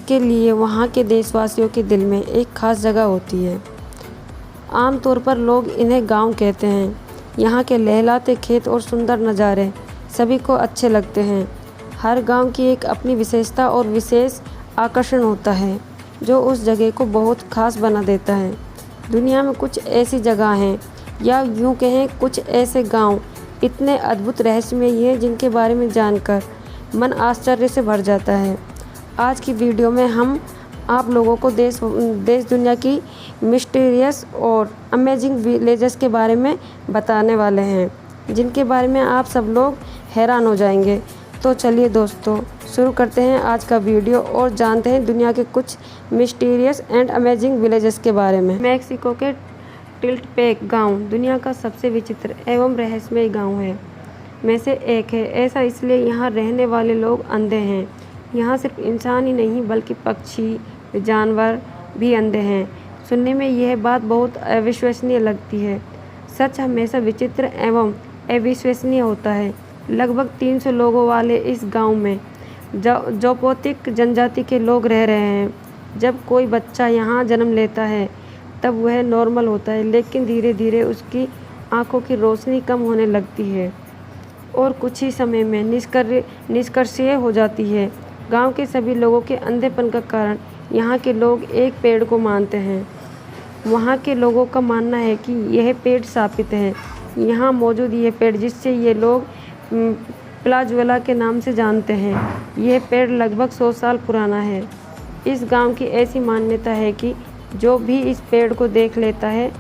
जिसके लिए वहाँ के देशवासियों के दिल में एक खास जगह होती है। आमतौर पर लोग इन्हें गांव कहते हैं। यहाँ के लहलाते खेत और सुंदर नज़ारे सभी को अच्छे लगते हैं। हर गांव की एक अपनी विशेषता और विशेष आकर्षण होता है जो उस जगह को बहुत खास बना देता है। दुनिया में कुछ ऐसी जगह हैं, या यूँ कहें कुछ ऐसे गांव इतने अद्भुत रहस्यमय हैं जिनके बारे में जानकर मन आश्चर्य से भर जाता है। आज की वीडियो में हम आप लोगों को देश दुनिया की मिस्टीरियस और अमेजिंग विलेजेस के बारे में बताने वाले हैं, जिनके बारे में आप सब लोग हैरान हो जाएंगे। तो चलिए दोस्तों, शुरू करते हैं आज का वीडियो और जानते हैं दुनिया के कुछ मिस्टीरियस एंड अमेजिंग विलेजेस के बारे में। मैक्सिको के टिल्टपेक गांव दुनिया का सबसे विचित्र एवं रहस्यमय गांव है में से एक है। ऐसा इसलिए यहाँ रहने वाले लोग अंधे हैं। यहाँ सिर्फ इंसान ही नहीं बल्कि पक्षी, जानवर भी अंधे हैं। सुनने में यह बात बहुत अविश्वसनीय लगती है। सच हमेशा विचित्र एवं अविश्वसनीय होता है। लगभग 300 लोगों वाले इस गांव में जोपोतिक जनजाति के लोग रह रहे हैं। जब कोई बच्चा यहाँ जन्म लेता है तब वह नॉर्मल होता है, लेकिन धीरे धीरे उसकी आंखों की रोशनी कम होने लगती है और कुछ ही समय में निष्क्रिय हो जाती है। गांव के सभी लोगों के अंधेपन का कारण यहाँ के लोग एक पेड़ को मानते हैं। वहाँ के लोगों का मानना है कि यह पेड़ शापित है। यहाँ मौजूद यह पेड़, जिससे ये लोग प्लाजुएला के नाम से जानते हैं, यह पेड़ लगभग 100 साल पुराना है। इस गांव की ऐसी मान्यता है कि जो भी इस पेड़ को देख लेता है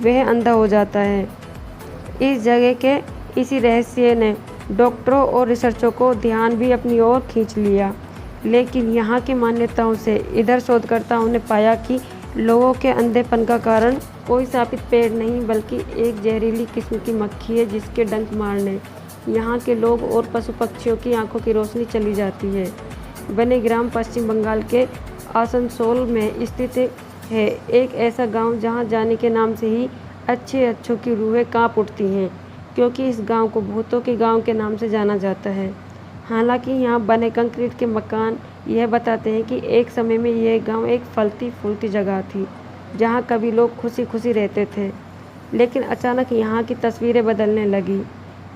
वह अंधा हो जाता है। इस जगह के इसी रहस्य ने डॉक्टरों और रिसर्चरों को ध्यान भी अपनी ओर खींच लिया, लेकिन यहाँ की मान्यताओं से इधर शोधकर्ताओं ने पाया कि लोगों के अंधेपन का कारण कोई शापित पेड़ नहीं बल्कि एक जहरीली किस्म की मक्खी है, जिसके डंक मारने यहाँ के लोग और पशु पक्षियों की आंखों की रोशनी चली जाती है। बनेग्राम पश्चिम बंगाल के आसनसोल में स्थित है एक ऐसा गांव जहां जाने के नाम से ही अच्छों की रूहें कांप उठती हैं, क्योंकि इस गांव को भूतों के गांव के नाम से जाना जाता है। हालांकि यहाँ बने कंक्रीट के मकान यह बताते हैं कि एक समय में यह गांव एक फलती फूलती जगह थी जहां कभी लोग खुशी खुशी रहते थे, लेकिन अचानक यहाँ की तस्वीरें बदलने लगी।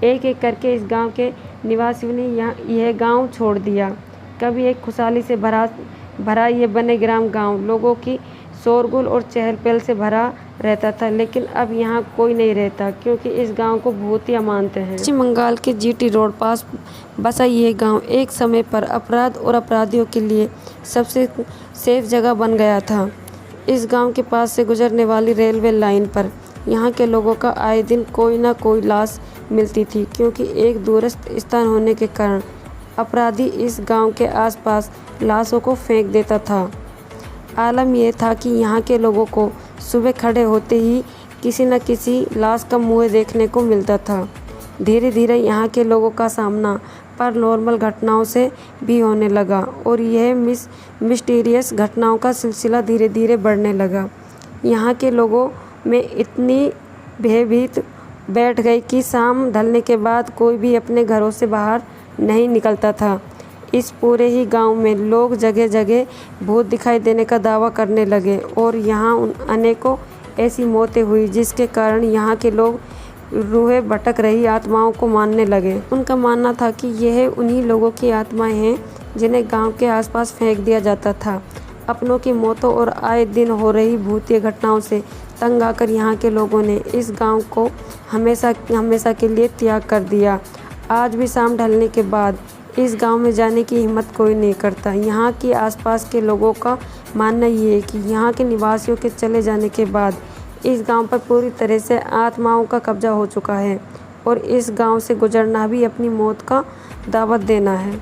एक एक करके इस गांव के निवासियों ने यह गांव छोड़ दिया। कभी एक खुशहाली से भरा ये बनेग्राम गांव लोगों की शोरगुल और चहल पहल से भरा रहता था, लेकिन अब यहाँ कोई नहीं रहता, क्योंकि इस गांव को भूतिया मानते हैं। पश्चिम बंगाल के जीटी रोड पास बसा ये गांव एक समय पर अपराध और अपराधियों के लिए सबसे सेफ जगह बन गया था। इस गांव के पास से गुजरने वाली रेलवे लाइन पर यहाँ के लोगों का आए दिन कोई ना कोई लाश मिलती थी, क्योंकि एक दूरस्थ स्थान होने के कारण अपराधी इस गांव के आसपास लाशों को फेंक देता था। आलम यह था कि यहाँ के लोगों को सुबह खड़े होते ही किसी न किसी लाश का मुँह देखने को मिलता था। धीरे धीरे यहाँ के लोगों का सामना पैरानॉर्मल घटनाओं से भी होने लगा और यह मिस्टीरियस घटनाओं का सिलसिला धीरे धीरे बढ़ने लगा। यहाँ के लोगों में इतनी भयभीत बैठ गई कि शाम ढलने के बाद कोई भी अपने घरों से बाहर नहीं निकलता था। इस पूरे ही गांव में लोग जगह जगह भूत दिखाई देने का दावा करने लगे और यहाँ अनेकों ऐसी मौतें हुई जिसके कारण यहाँ के लोग रूहें भटक रही आत्माओं को मानने लगे। उनका मानना था कि यह उन्हीं लोगों की आत्माएं हैं जिन्हें गांव के आसपास फेंक दिया जाता था। अपनों की मौतों और आए दिन हो रही भूतिया घटनाओं से तंग आकर यहाँ के लोगों ने इस गांव को हमेशा के लिए त्याग कर दिया। आज भी शाम ढलने के बाद इस गांव में जाने की हिम्मत कोई नहीं करता। यहाँ के आसपास के लोगों का मानना ये है कि यहाँ के निवासियों के चले जाने के बाद इस गांव पर पूरी तरह से आत्माओं का कब्जा हो चुका है और इस गांव से गुजरना भी अपनी मौत का दावत देना है।